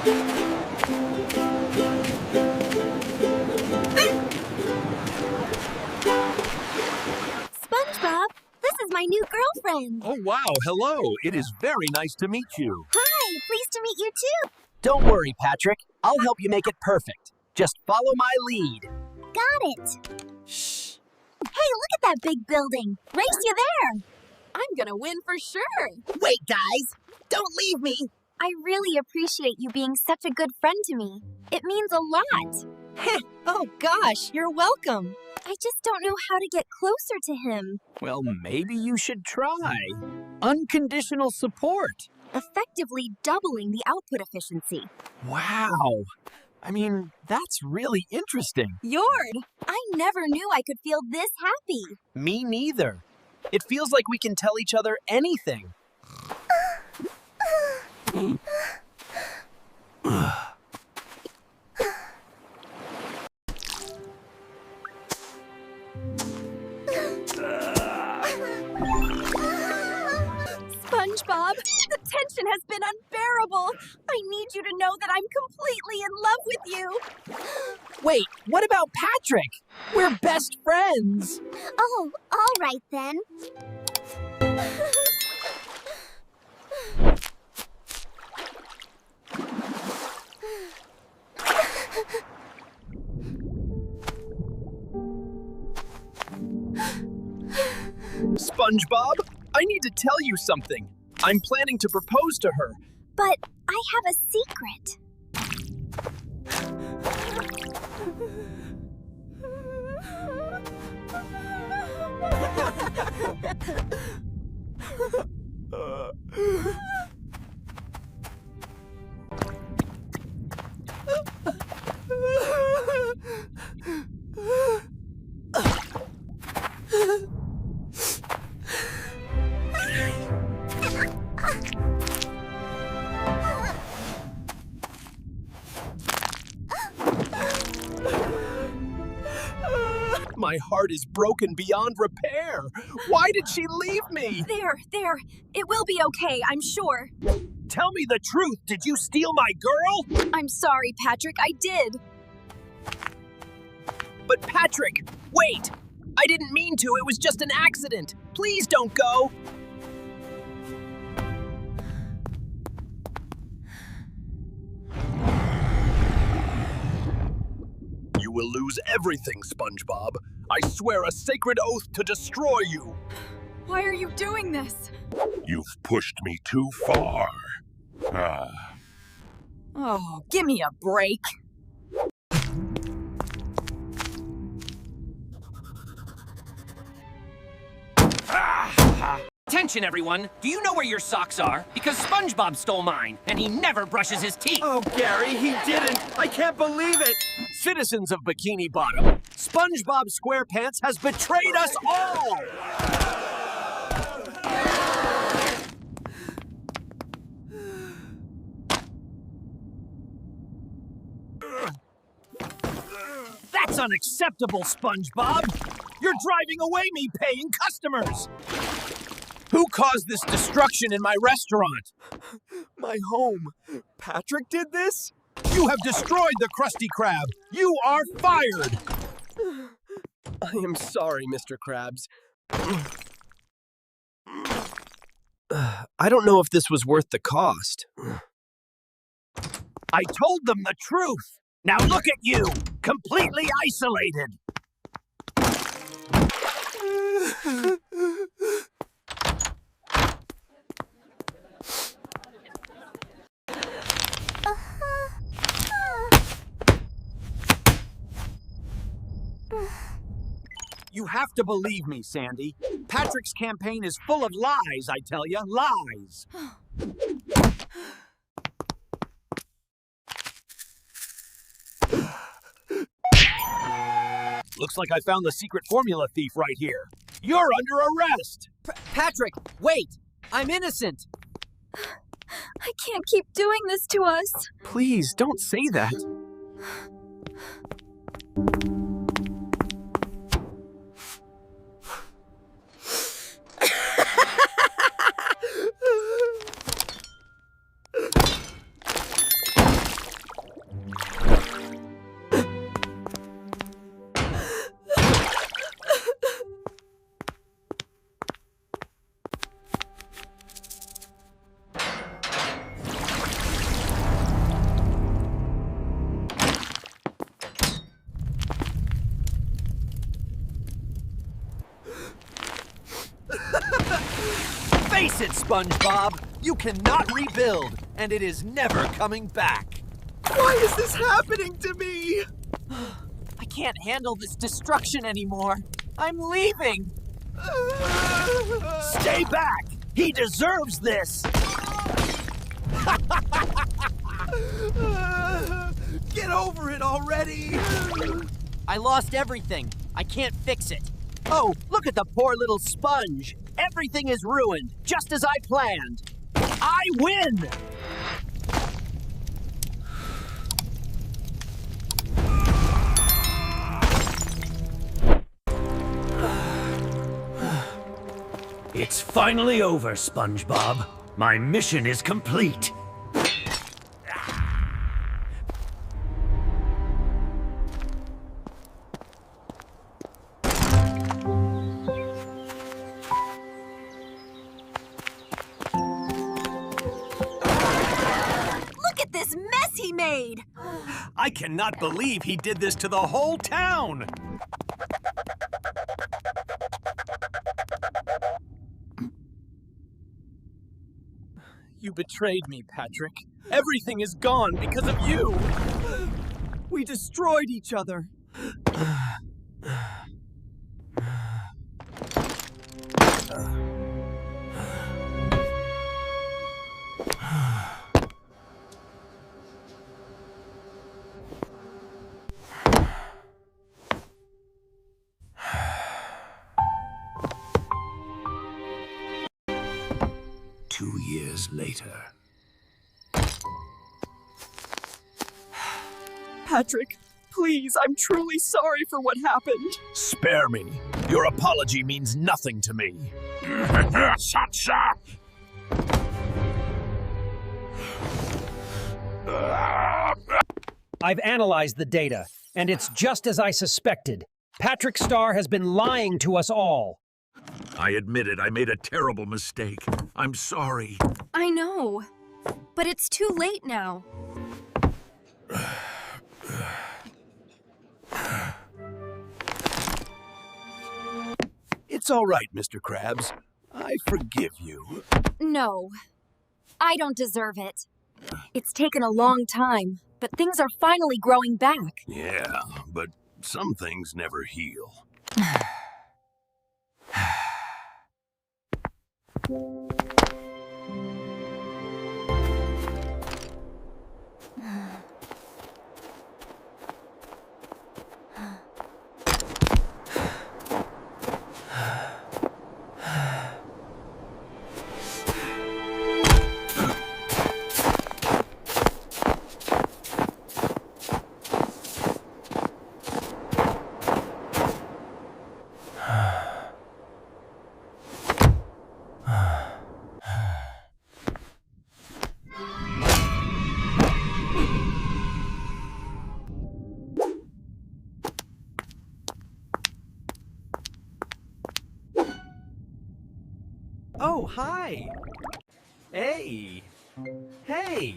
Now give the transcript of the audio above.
SpongeBob, this is my new girlfriend. Oh, wow. Hello. It is very nice to meet you. Hi, pleased to meet you too. Don't worry, Patrick. I'll help you make it perfect. Just follow my lead. Got it. Shh. Hey, look at that big building. Race you there. I'm gonna win for sure. Wait, guys. Don't leave me. I really appreciate you being such a good friend to me. It means a lot. Oh, gosh, you're welcome. I just don't know how to get closer to him. Well, maybe you should try. Unconditional support. Effectively doubling the output efficiency. Wow. I mean, that's really interesting. Yord, I never knew I could feel this happy. Me neither. It feels like we can tell each other anything. SpongeBob, the tension has been unbearable. I need you to know that I'm completely in love with you. Wait, what about Patrick? We're best friends. Oh, all right then. SpongeBob, I need to tell you something. I'm planning to propose to her. But I have a secret. My heart is broken beyond repair. Why did she leave me? There. It will be okay, I'm sure. Tell me the truth. Did you steal my girl? I'm sorry, Patrick, I did. But Patrick, wait! I didn't mean to. It was just an accident. Please don't go. You will lose everything, SpongeBob. I swear a sacred oath to destroy you. Why are you doing this? You've pushed me too far. Oh, give me a break. Attention, everyone! Do you know where your socks are? Because SpongeBob stole mine, and he never brushes his teeth. Oh, Gary, he didn't. I can't believe it. Citizens of Bikini Bottom, SpongeBob SquarePants has betrayed us all. That's unacceptable, SpongeBob. You're driving away me paying customers. Who caused this destruction in my restaurant? My home. Patrick did this? You have destroyed the Krusty Krab. You are fired. I am sorry, Mr. Krabs. I don't know if this was worth the cost. I told them the truth. Now look at you, completely isolated. You have to believe me, Sandy. Patrick's campaign is full of lies, I tell you, lies. Looks like I found the secret formula thief right here. You're under arrest. Patrick, wait! I'm innocent! I can't keep doing this to us. Please, don't say that. SpongeBob. You cannot rebuild, and it is never coming back. Why is this happening to me? I can't handle this destruction anymore. I'm leaving. Stay back! He deserves this! Get over it already! I lost everything. I can't fix it. Oh, look at the poor little sponge. Everything is ruined, just as I planned. I win! It's finally over, SpongeBob. My mission is complete. Look at this mess he made! I cannot believe he did this to the whole town! You betrayed me, Patrick. Everything is gone because of you. We destroyed each other. 2 years later. Patrick, please, I'm truly sorry for what happened. Spare me. Your apology means nothing to me. I've analyzed the data, and it's just as I suspected. Patrick Star has been lying to us all. I admit it. I made a terrible mistake. I'm sorry. I know, but it's too late now. It's all right, Mr. Krabs. I forgive you. No, I don't deserve it. It's taken a long time, but things are finally growing back. Yeah, but some things never heal. Oh, hi! Hey! Hey!